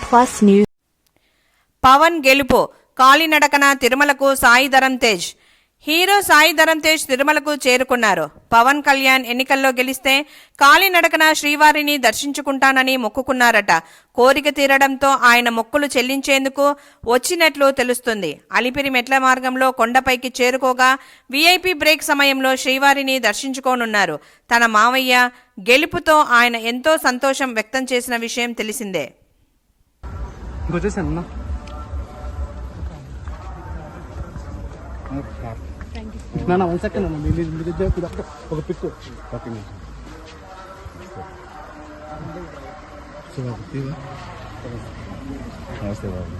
Plus News. Pawan గెలుపు కాలినడకన తిరుమలకు సాయి ధరమ్ తేజ్. హీరో సాయి ధరమ్ తేజ్ తిరుమలకు చేరుకున్నారు. పవన్ కళ్యాణ్ ఎన్నికల్లో గెలిస్తే కాలినడకన శ్రీవారిని దర్శించుకుంటానని మొక్కుకున్నారట. కోరిక తీరడంతో ఆయన మొక్కులు చెల్లించేందుకు వచ్చినట్లు తెలుస్తుంది. అలిపిరి మెట్ల మార్గంలో కొండపైకి చేరుకోగా వీఐపీ బ్రేక్ సమయంలో శ్రీవారిని దర్శించుకోనున్నారు. తన మావయ్య గెలుపుతో ఆయన ఎంతో సంతోషం వ్యక్తం చేసిన విషయం తెలిసిందే. నా 1 సెకండ్ అన్న మీ దగ్గర ఒక పిక్ నమస్తే బాబు.